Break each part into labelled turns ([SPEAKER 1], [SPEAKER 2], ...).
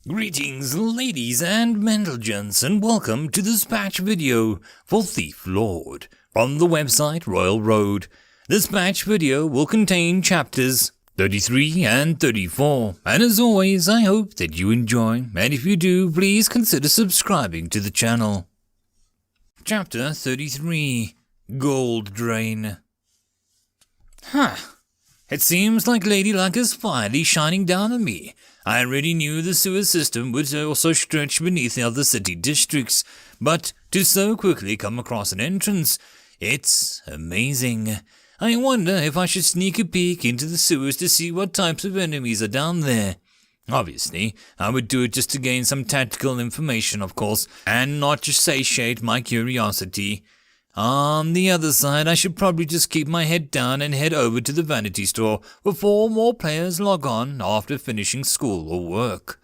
[SPEAKER 1] Greetings ladies and gentlemen, and welcome to this patch video for Thief Lord from the website Royal Road. This patch video will contain chapters 33 and 34, and as always I hope that you enjoy, and if you do, please consider subscribing to the channel. Chapter 33, Gold Drain. It seems like Lady Luck is finally shining down on me. I already knew the sewer system would also stretch beneath the other city districts, but to so quickly come across an entrance, it's amazing. I wonder if I should sneak a peek into the sewers to see what types of enemies are down there. Obviously, I would do it just to gain some tactical information, of course, and not just satiate my curiosity. On the other side, I should probably just keep my head down and head over to the vanity store before more players log on after finishing school or work.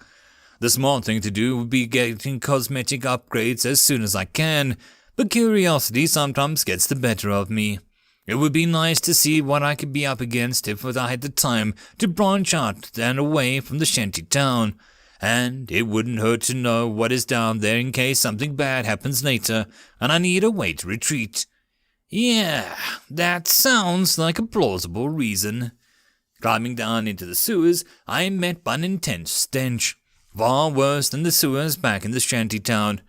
[SPEAKER 1] The smart thing to do would be getting cosmetic upgrades as soon as I can, but curiosity sometimes gets the better of me. It would be nice to see what I could be up against if I had the time to branch out and away from the shanty town. And it wouldn't hurt to know what is down there in case something bad happens later and I need a way to retreat. Yeah, that sounds like a plausible reason. Climbing down into the sewers, I am met by an intense stench, far worse than the sewers back in the shanty town.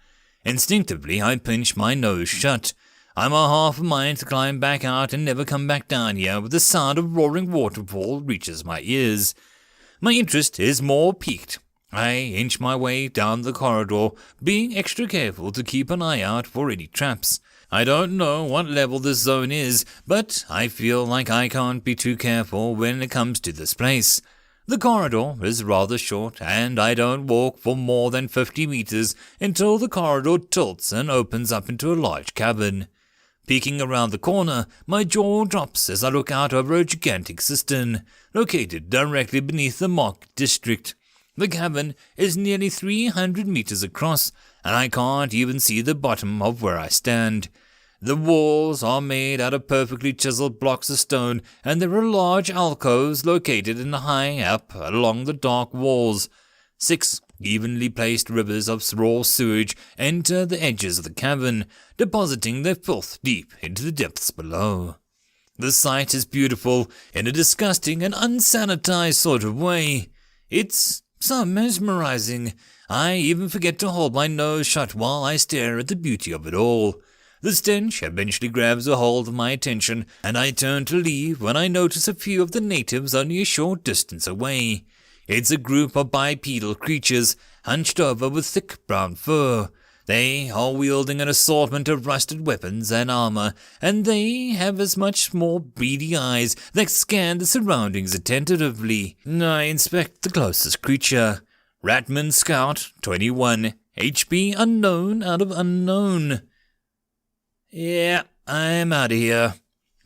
[SPEAKER 1] Instinctively, I pinch my nose shut. I'm a half a mind to climb back out and never come back down here with the sound of roaring waterfall reaches my ears. My interest is more piqued. I inch my way down the corridor, being extra careful to keep an eye out for any traps. I don't know what level this zone is, but I feel like I can't be too careful when it comes to this place. The corridor is rather short, and I don't walk for more than 50 meters until the corridor tilts and opens up into a large cavern. Peeking around the corner, my jaw drops as I look out over a gigantic cistern, located directly beneath the market district. The cavern is nearly 300 meters across, and I can't even see the bottom of where I stand. The walls are made out of perfectly chiseled blocks of stone, and there are large alcoves located in the high up along the dark walls. 6 evenly placed rivers of raw sewage enter the edges of the cavern, depositing their filth deep into the depths below. The sight is beautiful in a disgusting and unsanitized sort of way. It's so mesmerizing, I even forget to hold my nose shut while I stare at the beauty of it all. The stench eventually grabs a hold of my attention, and I turn to leave when I notice a few of the natives only a short distance away. It's a group of bipedal creatures, hunched over with thick brown fur. They are wielding an assortment of rusted weapons and armor, and they have as much more beady eyes that scan the surroundings attentively. I inspect the closest creature. Ratman Scout, 21, HP unknown out of unknown. Yeah, I'm out of here.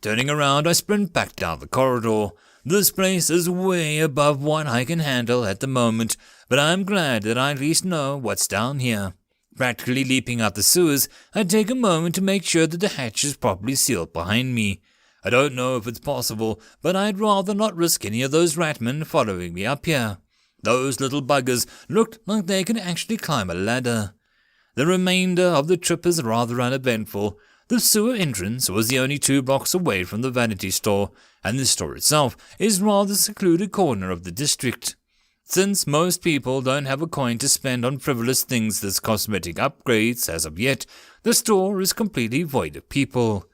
[SPEAKER 1] Turning around, I sprint back down the corridor. This place is way above what I can handle at the moment, but I'm glad that I at least know what's down here. Practically leaping out the sewers, I take a moment to make sure that the hatch is properly sealed behind me. I don't know if it's possible, but I'd rather not risk any of those ratmen following me up here. Those little buggers looked like they could actually climb a ladder. The remainder of the trip is rather uneventful. The sewer entrance was the only 2 blocks away from the vanity store, and the store itself is rather secluded corner of the district. Since most people don't have a coin to spend on frivolous things as cosmetic upgrades as of yet, the store is completely void of people.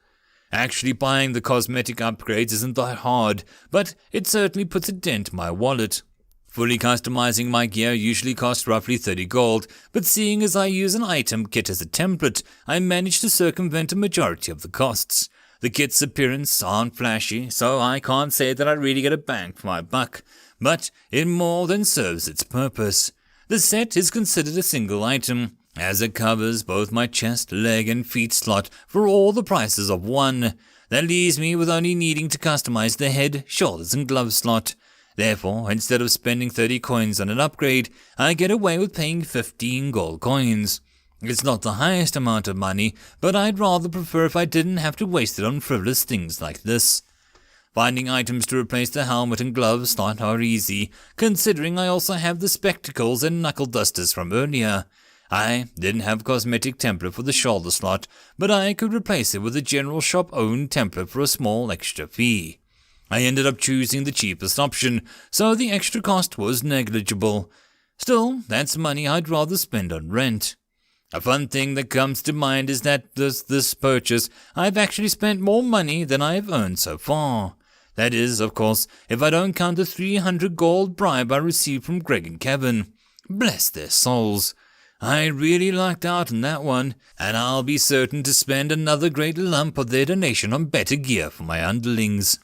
[SPEAKER 1] Actually buying the cosmetic upgrades isn't that hard, but it certainly puts a dent in my wallet. Fully customizing my gear usually costs roughly 30 gold, but seeing as I use an item kit as a template, I manage to circumvent a majority of the costs. The kit's appearance aren't flashy, so I can't say that I really get a bang for my buck, but it more than serves its purpose. The set is considered a single item, as it covers both my chest, leg, and feet slot for all the prices of one. That leaves me with only needing to customize the head, shoulders, and glove slot. Therefore, instead of spending 30 coins on an upgrade, I get away with paying 15 gold coins. It's not the highest amount of money, but I'd rather prefer if I didn't have to waste it on frivolous things like this. Finding items to replace the helmet and gloves are easy, considering I also have the spectacles and knuckle dusters from earlier. I didn't have a cosmetic template for the shoulder slot, but I could replace it with a general shop-owned template for a small extra fee. I ended up choosing the cheapest option, so the extra cost was negligible. Still, that's money I'd rather spend on rent. A fun thing that comes to mind is that this purchase, I've actually spent more money than I have earned so far. That is, of course, if I don't count the 300 gold bribe I received from Greg and Kevin. Bless their souls. I really lucked out on that one, and I'll be certain to spend another great lump of their donation on better gear for my underlings.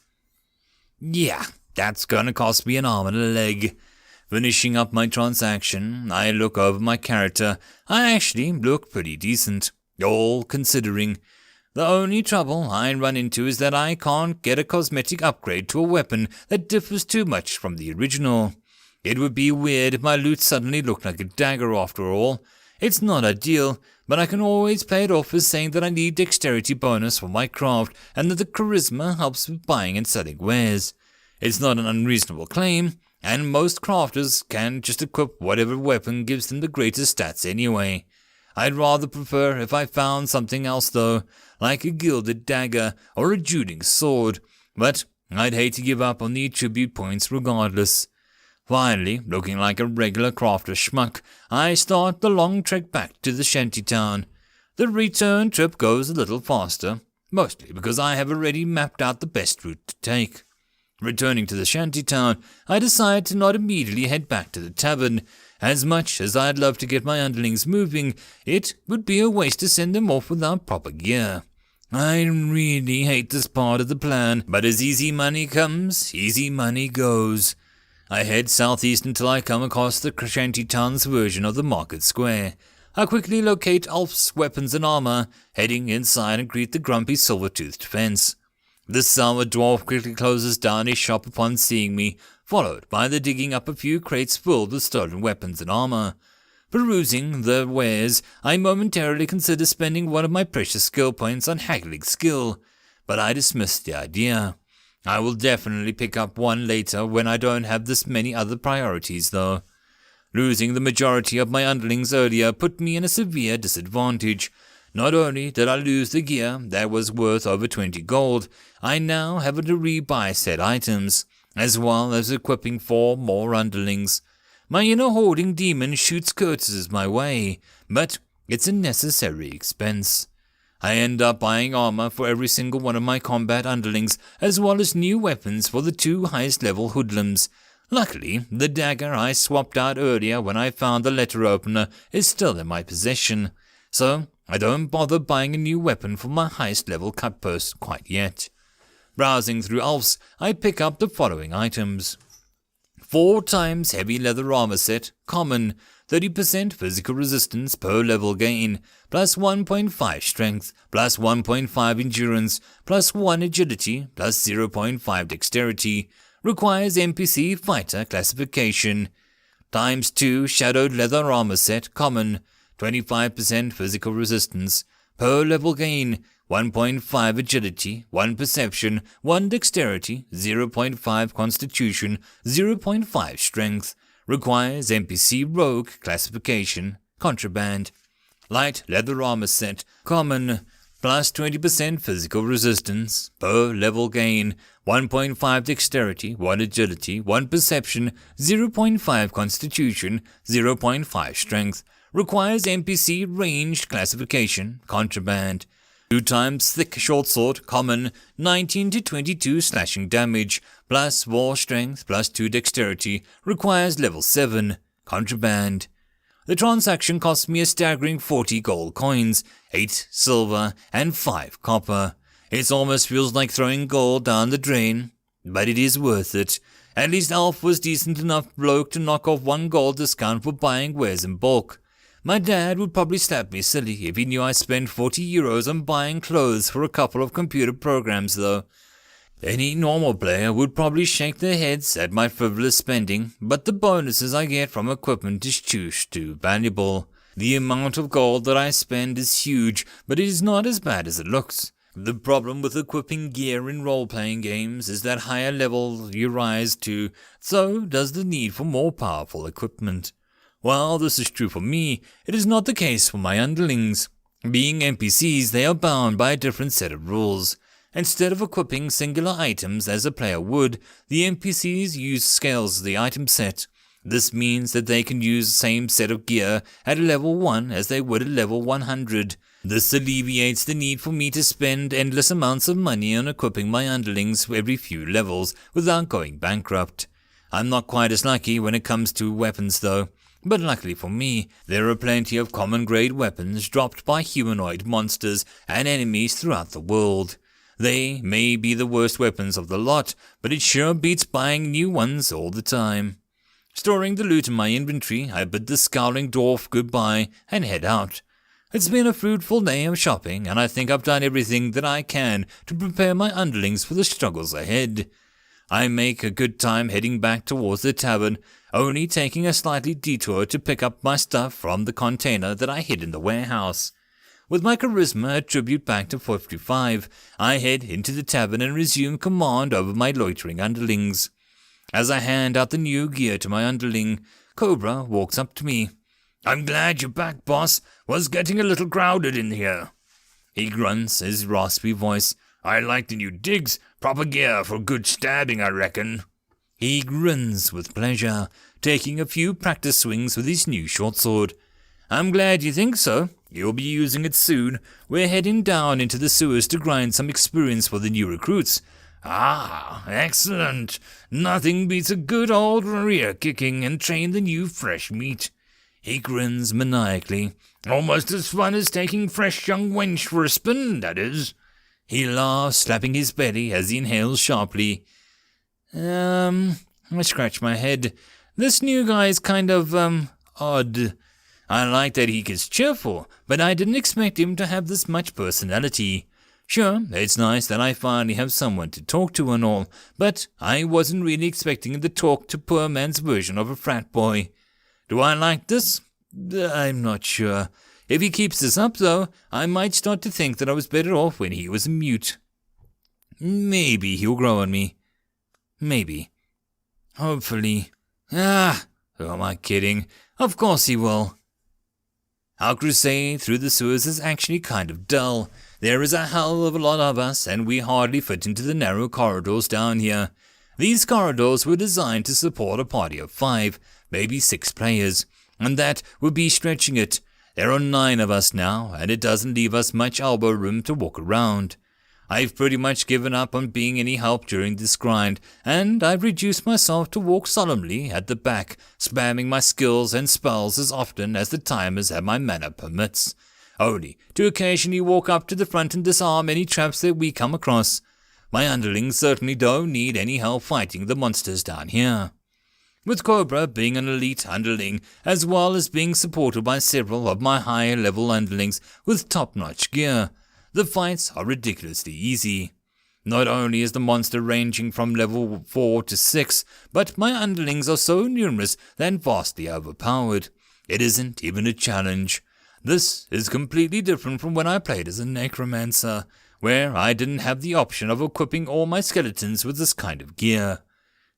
[SPEAKER 1] Yeah, that's gonna cost me an arm and a leg. Finishing up my transaction, I look over my character. I actually look pretty decent, all considering. The only trouble I run into is that I can't get a cosmetic upgrade to a weapon that differs too much from the original. It would be weird if my loot suddenly looked like a dagger after all. It's not ideal, but I can always play it off as saying that I need dexterity bonus for my craft and that the charisma helps with buying and selling wares. It's not an unreasonable claim, and most crafters can just equip whatever weapon gives them the greatest stats anyway. I'd rather prefer if I found something else though, like a gilded dagger or a juting sword, but I'd hate to give up on the attribute points regardless. Finally, looking like a regular crafter schmuck, I start the long trek back to the shantytown. The return trip goes a little faster, mostly because I have already mapped out the best route to take. Returning to the shantytown, I decide to not immediately head back to the tavern. As much as I'd love to get my underlings moving, it would be a waste to send them off without proper gear. I really hate this part of the plan, but as easy money comes, easy money goes. I head southeast until I come across the shantytown's version of the market square. I quickly locate Ulf's weapons and armor, heading inside and greet the grumpy silver-toothed fence. The sour dwarf quickly closes down his shop upon seeing me, followed by the digging up a few crates filled with stolen weapons and armor. Perusing the wares, I momentarily consider spending one of my precious skill points on haggling skill, but I dismiss the idea. I will definitely pick up one later when I don't have this many other priorities though. Losing the majority of my underlings earlier put me in a severe disadvantage. Not only did I lose the gear that was worth over 20 gold, I now have to rebuy said items, as well as equipping 4 more underlings. My inner hoarding demon shoots curses my way, but it's a necessary expense. I end up buying armor for every single one of my combat underlings, as well as new weapons for the 2 highest level hoodlums. Luckily, the dagger I swapped out earlier when I found the letter opener is still in my possession, so I don't bother buying a new weapon for my highest level cutpurse quite yet. Browsing through Ulf's, I pick up the following items. 4 times heavy leather armor set, common, 30% physical resistance per level gain, plus 1.5 strength, plus 1.5 endurance, plus 1 agility, plus 0.5 dexterity, requires NPC fighter classification. Times 2 shadowed leather armor set, common, 25% physical resistance, per level gain, 1.5 agility, 1 perception, 1 dexterity, 0.5 constitution, 0.5 strength, requires NPC rogue classification, contraband. Light leather armor set, common, plus 20% physical resistance, per level gain, 1.5 dexterity, 1 agility, 1 perception, 0.5 constitution, 0.5 strength, requires NPC ranged classification, contraband. 2 times thick short sword, common, 19 to 22 slashing damage, plus war strength, plus 2 dexterity, requires level 7, contraband. The transaction cost me a staggering 40 gold coins, 8 silver, and 5 copper. It almost feels like throwing gold down the drain, but it is worth it. At least Alf was decent enough bloke to knock off 1 gold discount for buying wares in bulk. My dad would probably slap me silly if he knew I spent 40 euros on buying clothes for a couple of computer programs though. Any normal player would probably shake their heads at my frivolous spending, but the bonuses I get from equipment is too valuable. The amount of gold that I spend is huge, but it is not as bad as it looks. The problem with equipping gear in role-playing games is that higher level you rise to, so does the need for more powerful equipment. While this is true for me, it is not the case for my underlings. Being NPCs, they are bound by a different set of rules. Instead of equipping singular items as a player would, the NPCs use scales of the item set. This means that they can use the same set of gear at level 1 as they would at level 100. This alleviates the need for me to spend endless amounts of money on equipping my underlings every few levels without going bankrupt. I'm not quite as lucky when it comes to weapons though, but luckily for me, there are plenty of common grade weapons dropped by humanoid monsters and enemies throughout the world. They may be the worst weapons of the lot, but it sure beats buying new ones all the time. Storing the loot in my inventory, I bid the scowling dwarf goodbye and head out. It's been a fruitful day of shopping, and I think I've done everything that I can to prepare my underlings for the struggles ahead. I make a good time heading back towards the tavern, only taking a slightly detour to pick up my stuff from the container that I hid in the warehouse. With my charisma attribute back to 55, I head into the tavern and resume command over my loitering underlings. As I hand out the new gear to my underling, Cobra walks up to me. "I'm glad you're back, boss. Was getting a little crowded in here." He grunts his raspy voice. "I like the new digs. Proper gear for good stabbing, I reckon." He grins with pleasure, taking a few practice swings with his new short sword. "I'm glad you think so. You'll be using it soon. We're heading down into the sewers to grind some experience for the new recruits." "Ah, excellent. Nothing beats a good old rear kicking and train the new fresh meat." He grins maniacally. "Almost as fun as taking fresh young wench for a spin, that is." He laughs, slapping his belly as he inhales sharply. I scratch my head. This new guy is kind of, odd. I like that he gets cheerful, but I didn't expect him to have this much personality. Sure, it's nice that I finally have someone to talk to and all, but I wasn't really expecting him to talk to poor man's version of a frat boy. Do I like this? I'm not sure. If he keeps this up, though, I might start to think that I was better off when he was a mute. Maybe he'll grow on me. Maybe. Hopefully. Who am I kidding? Of course he will. Our crusade through the sewers is actually kind of dull. There is a hell of a lot of us, and we hardly fit into the narrow corridors down here. These corridors were designed to support a party of 5, maybe 6 players, and that would be stretching it. There are 9 of us now, and it doesn't leave us much elbow room to walk around. I've pretty much given up on being any help during this grind, and I've reduced myself to walk solemnly at the back, spamming my skills and spells as often as the timers and my mana permits, only to occasionally walk up to the front and disarm any traps that we come across. My underlings certainly don't need any help fighting the monsters down here. With Cobra being an elite underling, as well as being supported by several of my higher level underlings with top-notch gear, the fights are ridiculously easy. Not only is the monster ranging from level 4 to 6, but my underlings are so numerous and vastly overpowered. It isn't even a challenge. This is completely different from when I played as a necromancer, where I didn't have the option of equipping all my skeletons with this kind of gear.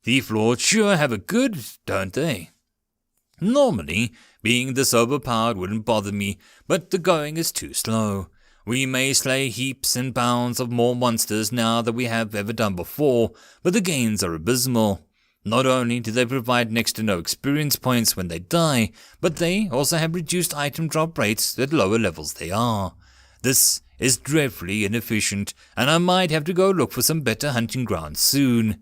[SPEAKER 1] Thief Lords sure have it good, don't they? Normally, being this overpowered wouldn't bother me, but the going is too slow. We may slay heaps and bounds of more monsters now than we have ever done before, but the gains are abysmal. Not only do they provide next to no experience points when they die, but they also have reduced item drop rates at lower levels they are. This is dreadfully inefficient, and I might have to go look for some better hunting grounds soon.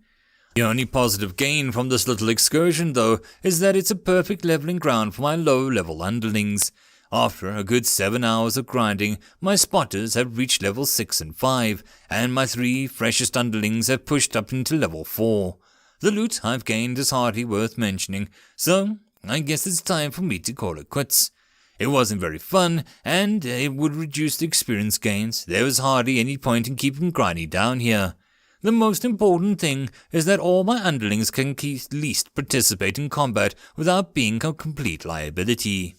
[SPEAKER 1] The only positive gain from this little excursion, though, is that it's a perfect leveling ground for my low-level underlings. After a good 7 hours of grinding, my spotters have reached level 6 and 5, and my 3 freshest underlings have pushed up into level 4. The loot I've gained is hardly worth mentioning, so I guess it's time for me to call it quits. It wasn't very fun, and it would reduce the experience gains. There was hardly any point in keeping grinding down here. The most important thing is that all my underlings can at least participate in combat without being a complete liability.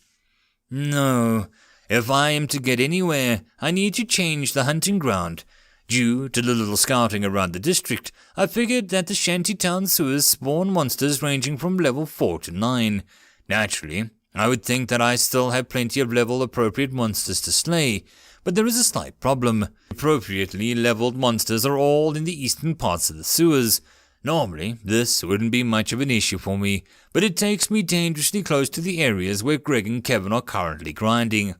[SPEAKER 1] No, if I am to get anywhere, I need to change the hunting ground. Due to the little scouting around the district, I figured that the shantytown sewers spawn monsters ranging from level 4 to 9. Naturally, I would think that I still have plenty of level-appropriate monsters to slay, but there is a slight problem. Appropriately leveled monsters are all in the eastern parts of the sewers. Normally, this wouldn't be much of an issue for me, but it takes me dangerously close to the areas where Greg and Kevin are currently grinding.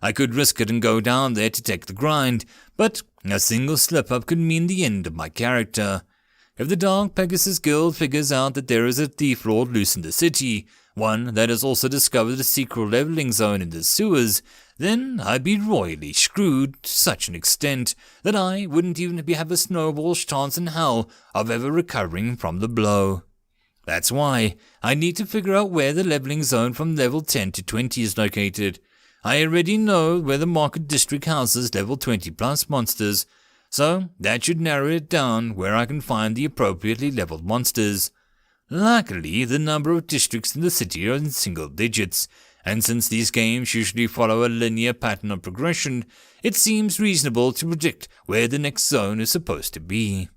[SPEAKER 1] I could risk it and go down there to take the grind, but a single slip-up could mean the end of my character. If the Dark Pegasus Guild figures out that there is a thief lord loose in the city, one that has also discovered a secret leveling zone in the sewers, then I'd be royally screwed to such an extent that I wouldn't even have a snowball's chance in hell of ever recovering from the blow. That's why I need to figure out where the leveling zone from level 10 to 20 is located. I already know where the market district houses level 20 plus monsters, so that should narrow it down where I can find the appropriately leveled monsters. Luckily, the number of districts in the city are in single digits, and since these games usually follow a linear pattern of progression, it seems reasonable to predict where the next zone is supposed to be.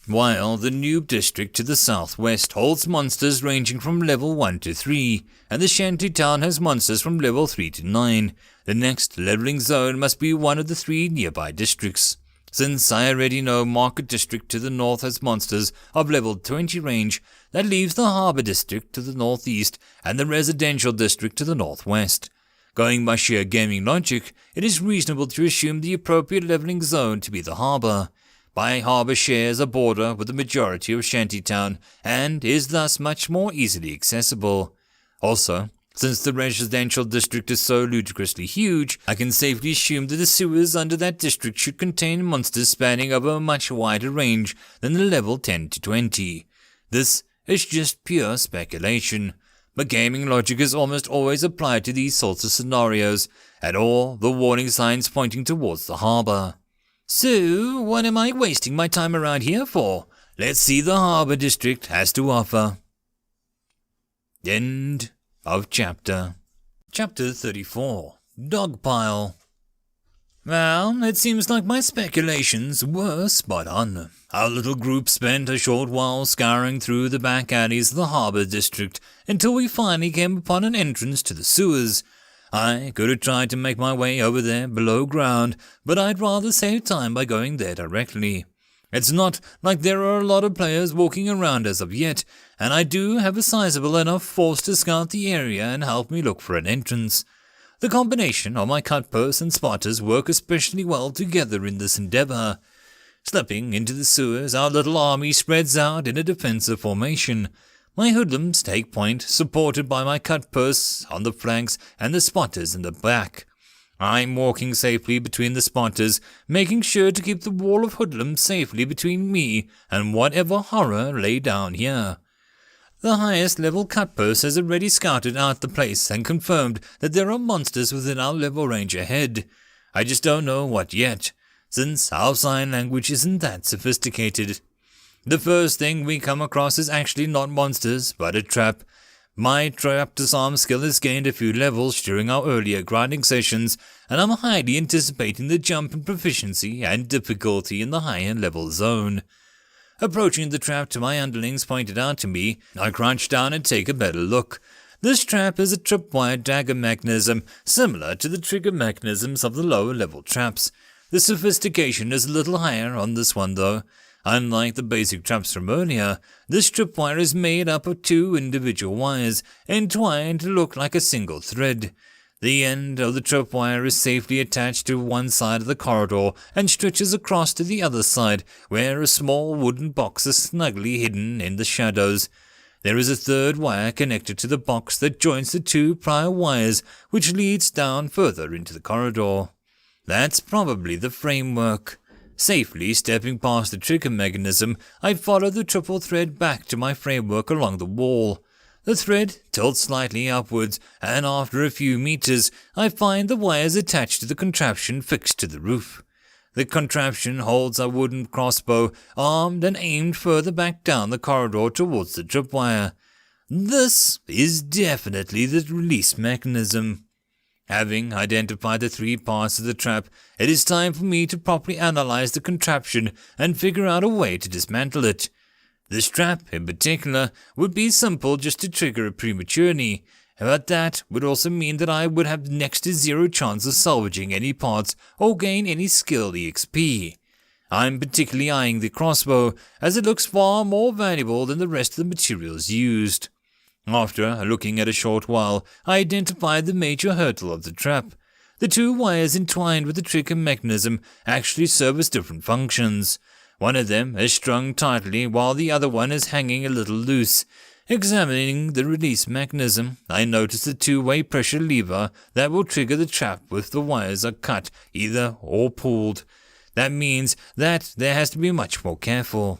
[SPEAKER 1] While the Noob district to the southwest holds monsters ranging from level 1 to 3, and the Shantytown has monsters from level 3 to 9, the next leveling zone must be one of the 3 nearby districts. Since I already know Market District to the north has monsters of level 20 range, that leaves the Harbour District to the northeast and the Residential District to the northwest. Going by sheer gaming logic, it is reasonable to assume the appropriate leveling zone to be the harbour. My harbour shares a border with the majority of Shantytown and is thus much more easily accessible. Also, since the residential district is so ludicrously huge, I can safely assume that the sewers under that district should contain monsters spanning over a much wider range than the level 10 to 20. This is just pure speculation, but gaming logic is almost always applied to these sorts of scenarios, and all the warning signs pointing towards the harbour. So, what am I wasting my time around here for? Let's see the Harbour District has to offer. End of chapter. Chapter 34. Dogpile. Well, it seems like my speculations were spot on. Our little group spent a short while scouring through the back alleys of the Harbour District until we finally came upon an entrance to the sewers. I could have tried to make my way over there below ground, but I'd rather save time by going there directly. It's not like there are a lot of players walking around as of yet, and I do have a sizable enough force to scout the area and help me look for an entrance. The combination of my cutpurse and spotters work especially well together in this endeavour. Slipping into the sewers, our little army spreads out in a defensive formation. My hoodlums take point, supported by my cutpurse on the flanks and the spotters in the back. I'm walking safely between the spotters, making sure to keep the wall of hoodlums safely between me and whatever horror lay down here. The highest level cutpurse has already scouted out the place and confirmed that there are monsters within our level range ahead. I just don't know what yet, since our sign language isn't that sophisticated. The first thing we come across is actually not monsters, but a trap. My trap disarm skill has gained a few levels during our earlier grinding sessions, and I'm highly anticipating the jump in proficiency and difficulty in the higher level zone. Approaching the trap to my underlings pointed out to me, I crouch down and take a better look. This trap is a tripwire dagger mechanism, similar to the trigger mechanisms of the lower level traps. The sophistication is a little higher on this one though. Unlike the basic traps from earlier, this tripwire is made up of 2 individual wires, entwined to look like a single thread. The end of the tripwire is safely attached to one side of the corridor and stretches across to the other side, where a small wooden box is snugly hidden in the shadows. There is a third wire connected to the box that joins the 2 prior wires, which leads down further into the corridor. That's probably the framework. Safely stepping past the trigger mechanism, I follow the triple thread back to my framework along the wall. The thread tilts slightly upwards, and after a few meters, I find the wires attached to the contraption fixed to the roof. The contraption holds a wooden crossbow, armed and aimed further back down the corridor towards the tripwire. This is definitely the release mechanism. Having identified the 3 parts of the trap, it is time for me to properly analyze the contraption and figure out a way to dismantle it. This trap, in particular, would be simple just to trigger it prematurely, but that would also mean that I would have next to zero chance of salvaging any parts or gain any skill EXP. I'm particularly eyeing the crossbow, as it looks far more valuable than the rest of the materials used. After looking at a short while, I identified the major hurdle of the trap. The 2 wires entwined with the trigger mechanism actually serve as different functions. One of them is strung tightly while the other one is hanging a little loose. Examining the release mechanism, I noticed the 2-way pressure lever that will trigger the trap if the wires are cut either or pulled. That means that there has to be much more careful.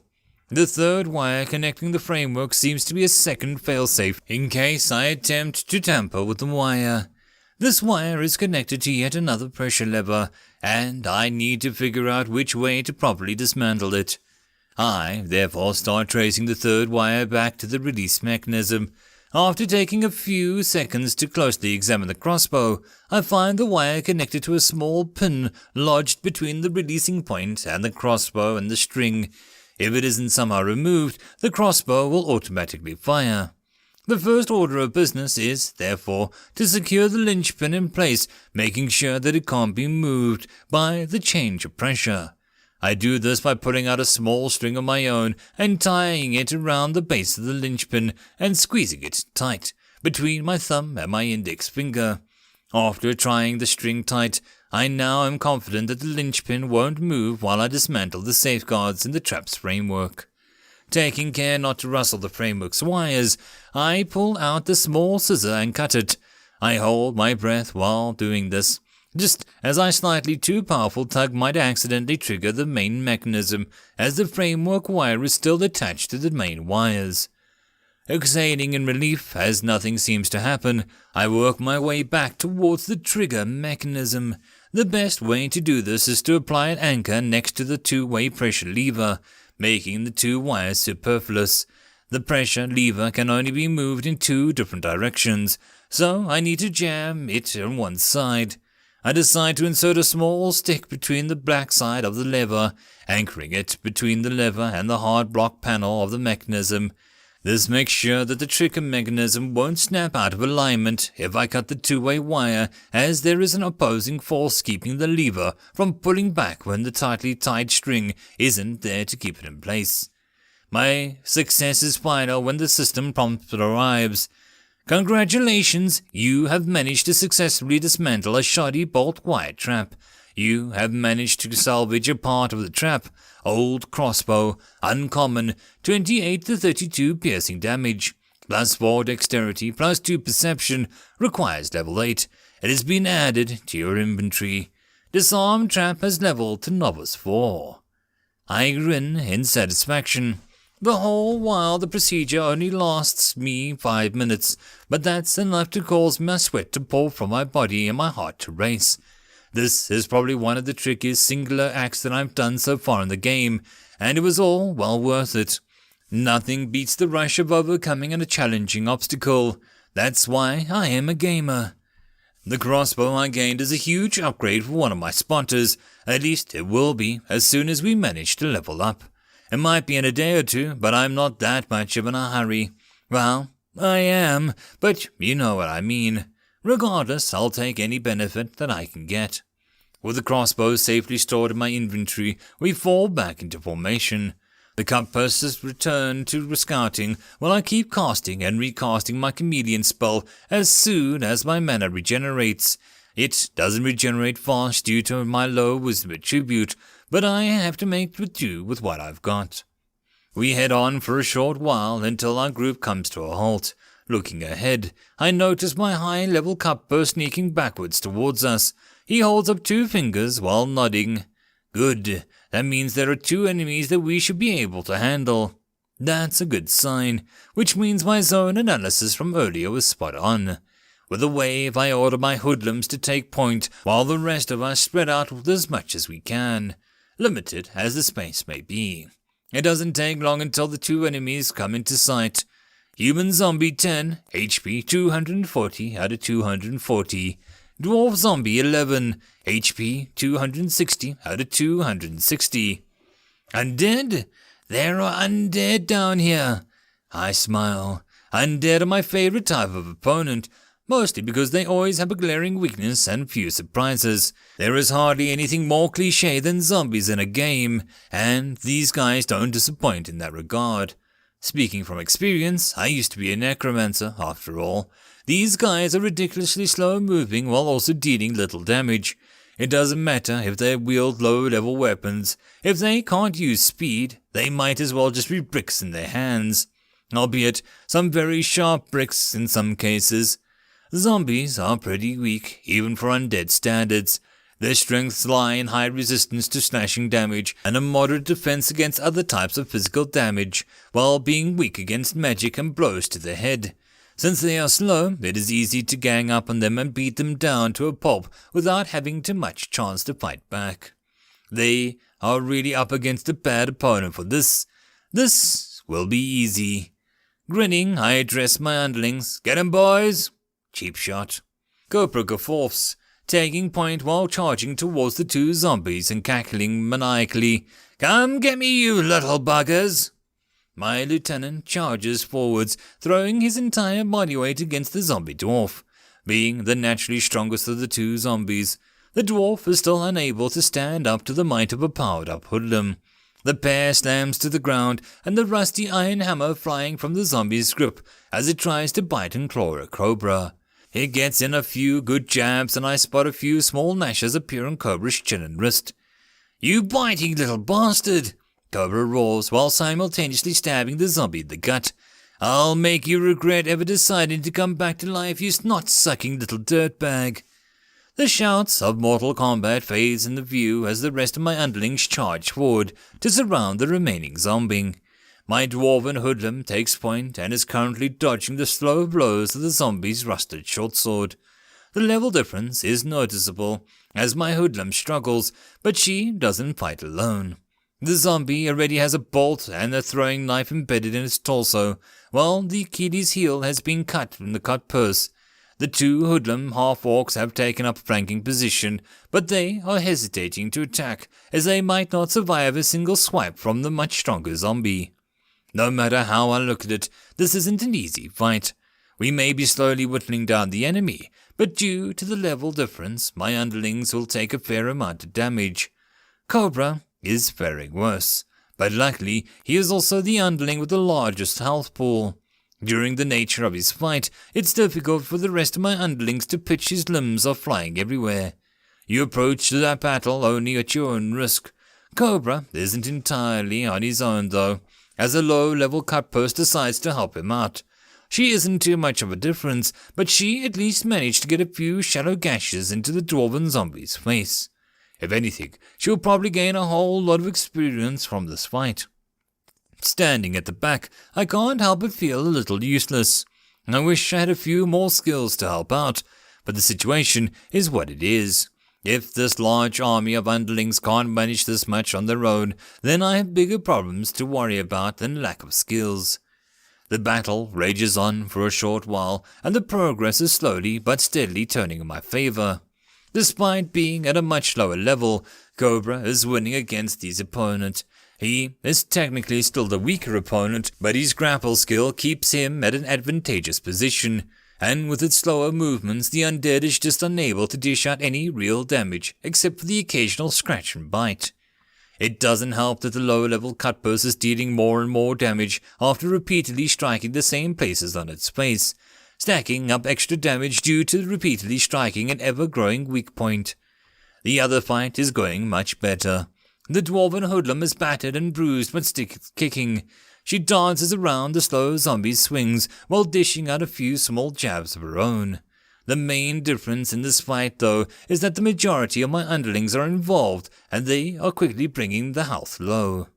[SPEAKER 1] The 3rd wire connecting the framework seems to be a second failsafe in case I attempt to tamper with the wire. This wire is connected to yet another pressure lever, and I need to figure out which way to properly dismantle it. I, therefore, start tracing the 3rd wire back to the release mechanism. After taking a few seconds to closely examine the crossbow, I find the wire connected to a small pin lodged between the releasing point and the crossbow and the string. If it isn't somehow removed, the crossbow will automatically fire. The first order of business is, therefore, to secure the linchpin in place, making sure that it can't be moved by the change of pressure. I do this by pulling out a small string of my own and tying it around the base of the linchpin and squeezing it tight between my thumb and my index finger. After trying the string tight, I now am confident that the linchpin won't move while I dismantle the safeguards in the trap's framework. Taking care not to rustle the framework's wires, I pull out the small scissor and cut it. I hold my breath while doing this, just as a slightly too powerful tug might accidentally trigger the main mechanism, as the framework wire is still attached to the main wires. Exhaling in relief as nothing seems to happen, I work my way back towards the trigger mechanism. The best way to do this is to apply an anchor next to the 2-way pressure lever, making the 2 wires superfluous. The pressure lever can only be moved in 2 different directions, so I need to jam it on one side. I decide to insert a small stick between the black side of the lever, anchoring it between the lever and the hard block panel of the mechanism. This makes sure that the trigger mechanism won't snap out of alignment if I cut the 2-way wire, as there is an opposing force keeping the lever from pulling back when the tightly tied string isn't there to keep it in place. My success is final when the system prompt arrives. Congratulations, you have managed to successfully dismantle a shoddy bolt wire trap. You have managed to salvage a part of the trap. Old crossbow, uncommon, 28 to 32 piercing damage, plus 4 dexterity, plus 2 perception, requires level 8. It has been added to your inventory. Disarm trap has leveled to novice 4. I grin in satisfaction. The whole while the procedure only lasts me 5 minutes, but that's enough to cause my sweat to pour from my body and my heart to race. This is probably one of the trickiest singular acts that I've done so far in the game, and it was all well worth it. Nothing beats the rush of overcoming a challenging obstacle. That's why I am a gamer. The crossbow I gained is a huge upgrade for one of my spotters. At least it will be as soon as we manage to level up. It might be in a day or 2, but I'm not that much of in a hurry. Well, I am, but you know what I mean. Regardless, I'll take any benefit that I can get. With the crossbow safely stored in my inventory, we fall back into formation. The cutpurses return to scouting while I keep casting and recasting my chameleon spell as soon as my mana regenerates. It doesn't regenerate fast due to my low wisdom attribute, but I have to make do with what I've got. We head on for a short while until our group comes to a halt. Looking ahead, I notice my high-level cutpurse sneaking backwards towards us. He holds up 2 fingers while nodding. Good, that means there are 2 enemies that we should be able to handle. That's a good sign, which means my zone analysis from earlier was spot on. With a wave, I order my hoodlums to take point while the rest of us spread out with as much as we can, limited as the space may be. It doesn't take long until the 2 enemies come into sight. Human Zombie 10, HP 240 out of 240. Dwarf Zombie 11, HP 260 out of 260. Undead? There are undead down here. I smile. Undead are my favorite type of opponent, mostly because they always have a glaring weakness and few surprises. There is hardly anything more cliché than zombies in a game, and these guys don't disappoint in that regard. Speaking from experience, I used to be a necromancer, after all. These guys are ridiculously slow moving while also dealing little damage. It doesn't matter if they wield low-level weapons. If they can't use speed, they might as well just be bricks in their hands. Albeit some very sharp bricks in some cases. Zombies are pretty weak, even for undead standards. Their strengths lie in high resistance to slashing damage and a moderate defense against other types of physical damage, while being weak against magic and blows to the head. Since they are slow, it is easy to gang up on them and beat them down to a pulp without having too much chance to fight back. They are really up against a bad opponent for this. This will be easy. Grinning, I address my underlings. Get 'em, boys! Cheap shot. Cobra guffaws, taking point while charging towards the two zombies and cackling maniacally. Come get me, you little buggers! My lieutenant charges forwards, throwing his entire body weight against the zombie dwarf. Being the naturally strongest of the two zombies, the dwarf is still unable to stand up to the might of a powered-up hoodlum. The pair slams to the ground, and the rusty iron hammer flying from the zombie's grip as it tries to bite and claw a cobra. It gets in a few good jabs, and I spot a few small gnashes appear on Cobra's chin and wrist. You biting little bastard! Cobra roars while simultaneously stabbing the zombie in the gut. I'll make you regret ever deciding to come back to life, you snot-sucking little dirtbag. The shouts of Mortal Kombat fades in the view as the rest of my underlings charge forward to surround the remaining zombie. My dwarven hoodlum takes point and is currently dodging the slow blows of the zombie's rusted shortsword. The level difference is noticeable as my hoodlum struggles, but she doesn't fight alone. The zombie already has a bolt and a throwing knife embedded in its torso, while the Achilles heel has been cut from the cut purse. The two hoodlum half-orcs have taken up flanking position, but they are hesitating to attack, as they might not survive a single swipe from the much stronger zombie. No matter how I look at it, this isn't an easy fight. We may be slowly whittling down the enemy, but due to the level difference, my underlings will take a fair amount of damage. Cobra is faring worse, but luckily he is also the underling with the largest health pool. During the nature of his fight, it's difficult for the rest of my underlings to pitch his limbs are flying everywhere. You approach that battle only at your own risk. Cobra isn't entirely on his own though, as a low-level cutpurse decides to help him out. She isn't too much of a difference, but she at least managed to get a few shallow gashes into the dwarven zombie's face. If anything, she'll probably gain a whole lot of experience from this fight. Standing at the back, I can't help but feel a little useless. I wish I had a few more skills to help out, but the situation is what it is. If this large army of underlings can't manage this much on their own, then I have bigger problems to worry about than lack of skills. The battle rages on for a short while, and the progress is slowly but steadily turning in my favor. Despite being at a much lower level, Cobra is winning against his opponent. He is technically still the weaker opponent, but his grapple skill keeps him at an advantageous position, and with its slower movements the undead is just unable to dish out any real damage except for the occasional scratch and bite. It doesn't help that the lower-level cutpurse is dealing more and more damage after repeatedly striking the same places on its face, stacking up extra damage due to repeatedly striking an ever-growing weak point. The other fight is going much better. The dwarven hoodlum is battered and bruised but still kicking. She dances around the slow zombie's swings while dishing out a few small jabs of her own. The main difference in this fight, though, is that the majority of my underlings are involved, and they are quickly bringing the health low.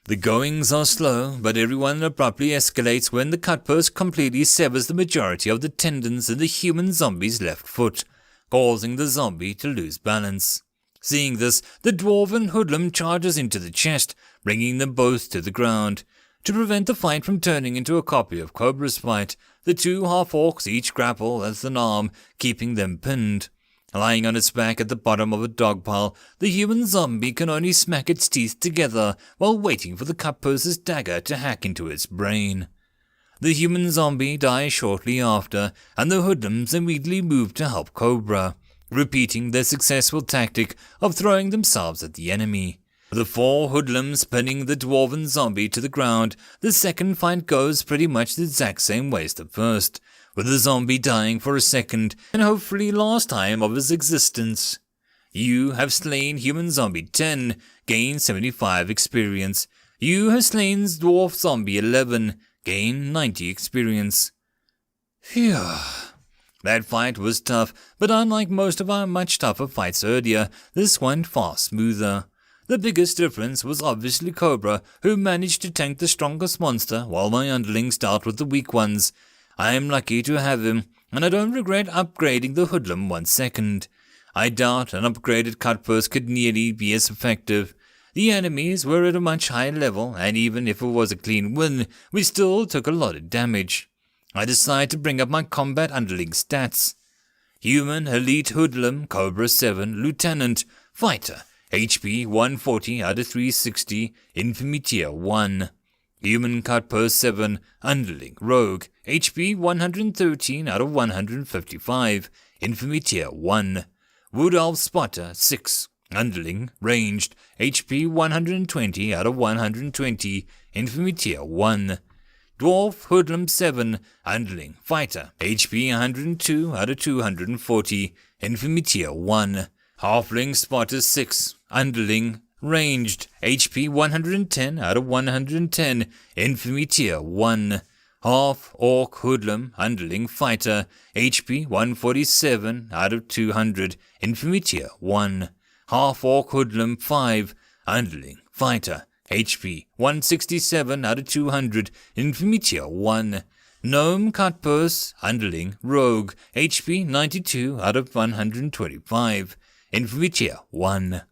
[SPEAKER 1] The goings are slow, but everyone abruptly escalates when the cutpurse completely severs the majority of the tendons in the human zombie's left foot, causing the zombie to lose balance. Seeing this, the dwarven hoodlum charges into the chest, bringing them both to the ground. To prevent the fight from turning into a copy of Cobra's fight, the two half-orcs each grapple as an arm, keeping them pinned. Lying on its back at the bottom of a dog pile, the human zombie can only smack its teeth together while waiting for the cutpurse's dagger to hack into its brain. The human zombie dies shortly after, and the hoodlums immediately move to help Cobra, repeating their successful tactic of throwing themselves at the enemy. The 4 hoodlums pinning the dwarven zombie to the ground, the second fight goes pretty much the exact same way as the first, with the zombie dying for a second and hopefully last time of his existence. You have slain human zombie 10, gain 75 experience. You have slain dwarf zombie 11, gain 90 experience. Phew. That fight was tough, but unlike most of our much tougher fights earlier, this went far smoother. The biggest difference was obviously Cobra, who managed to tank the strongest monster while my underlings dealt with the weak ones. I am lucky to have him, and I don't regret upgrading the hoodlum 1 second. I doubt an upgraded cutpurse could nearly be as effective. The enemies were at a much higher level, and even if it was a clean win, we still took a lot of damage. I decided to bring up my combat underling stats. Human Elite Hoodlum, Cobra 7, Lieutenant, Fighter, HP 140 out of 360, Infamy Tier 1. Human Cutpurse 7, Underling, Rogue, HP 113 out of 155, Infamy Tier 1. Wood Elf Spotter 6, Underling, Ranged, HP 120 out of 120, Infamy Tier 1. Dwarf Hoodlum 7, Underling, Fighter, HP 102 out of 240, Infamy Tier 1. Halfling Spotter 6, Underling, Ranged, HP 110 out of 110, Infamy Tier 1. Half Orc Hoodlum, Underling, Fighter, HP 147 out of 200, Infamy Tier 1. Half Orc Hoodlum 5, Underling, Fighter, HP 167 out of 200, Infamy Tier 1. Gnome Cutpurse, Underling, Rogue, HP 92 out of 125, Infamy Tier 1.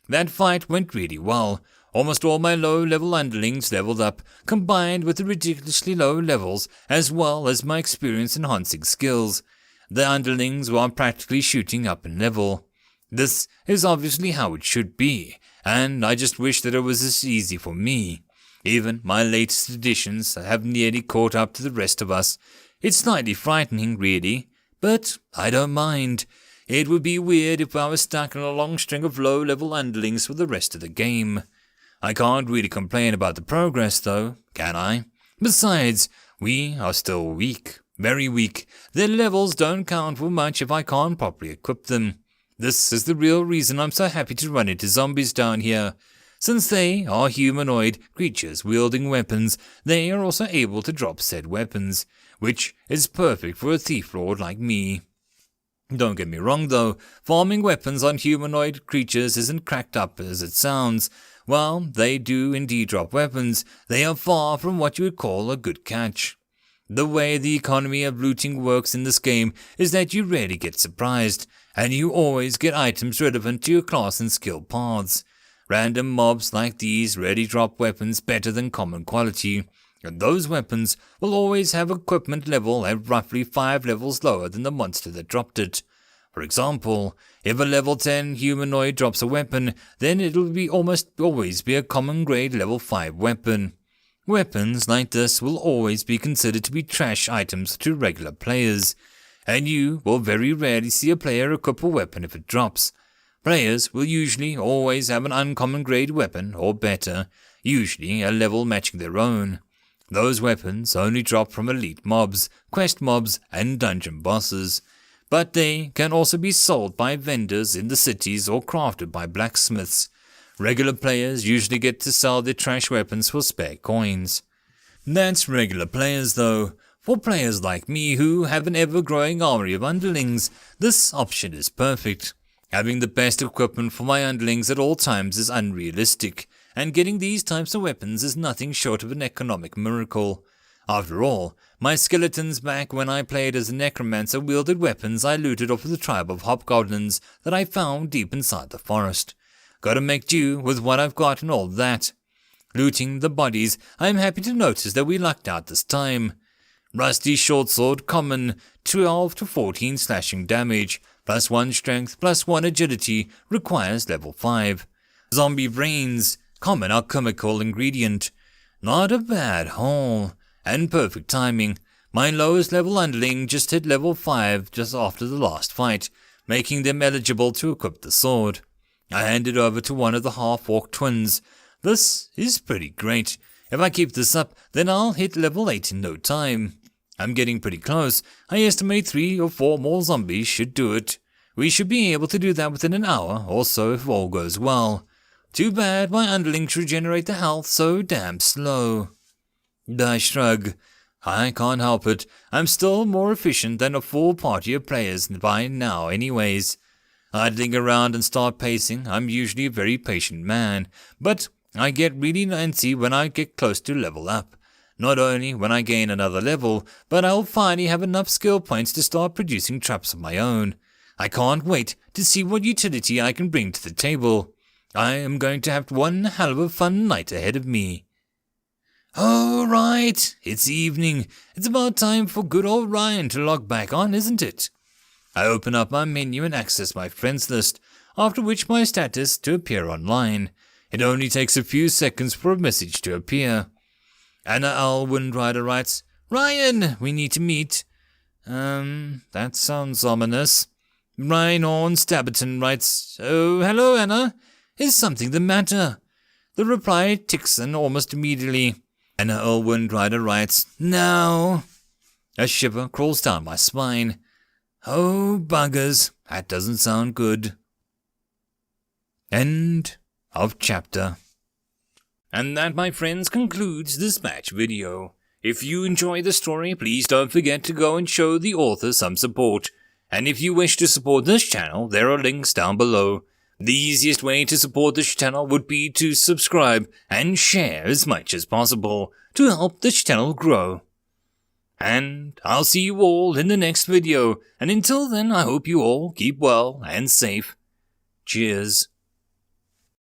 [SPEAKER 1] That fight went really well. Almost all my low-level underlings leveled up, combined with the ridiculously low levels, as well as my experience-enhancing skills. The underlings were practically shooting up in level. This is obviously how it should be, and I just wish that it was as easy for me. Even my latest additions have nearly caught up to the rest of us. It's slightly frightening, really, but I don't mind. It would be weird if I was stuck in a long string of low-level underlings for the rest of the game. I can't really complain about the progress, though, can I? Besides, we are still weak, very weak. Their levels don't count for much if I can't properly equip them. This is the real reason I'm so happy to run into zombies down here. Since they are humanoid creatures wielding weapons, they are also able to drop said weapons, which is perfect for a thief lord like me. Don't get me wrong though, farming weapons on humanoid creatures isn't cracked up as it sounds. While they do indeed drop weapons, they are far from what you would call a good catch. The way the economy of looting works in this game is that you rarely get surprised, and you always get items relevant to your class and skill paths. Random mobs like these rarely drop weapons better than common quality, and those weapons will always have equipment level at roughly 5 levels lower than the monster that dropped it. For example, if a level 10 humanoid drops a weapon, then it'll almost always be a common grade level 5 weapon. Weapons like this will always be considered to be trash items to regular players, and you will very rarely see a player equip a weapon if it drops. Players will usually always have an uncommon grade weapon or better, usually a level matching their own. Those weapons only drop from elite mobs, quest mobs, and dungeon bosses, but they can also be sold by vendors in the cities or crafted by blacksmiths. Regular players usually get to sell their trash weapons for spare coins. That's regular players though. For players like me who have an ever-growing army of underlings, this option is perfect. Having the best equipment for my underlings at all times is unrealistic, and getting these types of weapons is nothing short of an economic miracle. After all, my skeletons back when I played as a necromancer wielded weapons I looted off of the tribe of hobgoblins that I found deep inside the forest. Gotta make do with what I've got and all that. Looting the bodies, I am happy to notice that we lucked out this time. Rusty short sword common, 12 to 14 slashing damage, plus 1 strength, plus 1 agility, requires level 5. Zombie brains, common alchemical ingredient. Not a bad haul, and perfect timing. My lowest level underling just hit level 5 just after the last fight, making them eligible to equip the sword. I handed over to one of the half-orc twins. This is pretty great. If I keep this up, then I'll hit level 8 in no time. I'm getting pretty close. I estimate 3 or 4 more zombies should do it. We should be able to do that within an hour or so if all goes well. Too bad my underlings regenerate the health so damn slow. I shrug. I can't help it. I'm still more efficient than a full party of players by now anyways. Idling around and start pacing, I'm usually a very patient man, but I get really antsy when I get close to level up. Not only when I gain another level, but I'll finally have enough skill points to start producing traps of my own. I can't wait to see what utility I can bring to the table. I am going to have one hell of a fun night ahead of me. All right, it's evening. It's about time for good old Ryan to log back on, isn't it? I open up my menu and access my friends list, after which my status to appear online. It only takes a few seconds for a message to appear. Anna L. Windrider writes, Ryan, we need to meet. That sounds ominous. Ryan Orn Stabberton writes, Oh, hello, Anna. Is something the matter? The reply ticks in almost immediately. Anna L. Windrider writes, No. A shiver crawls down my spine. Oh, buggers, that doesn't sound good. End of chapter. And that, my friends, concludes this match video. If you enjoy the story, please don't forget to go and show the author some support. And if you wish to support this channel, there are links down below. The easiest way to support this channel would be to subscribe and share as much as possible to help this channel grow. And I'll see you all in the next video, and until then I hope you all keep well and safe. Cheers.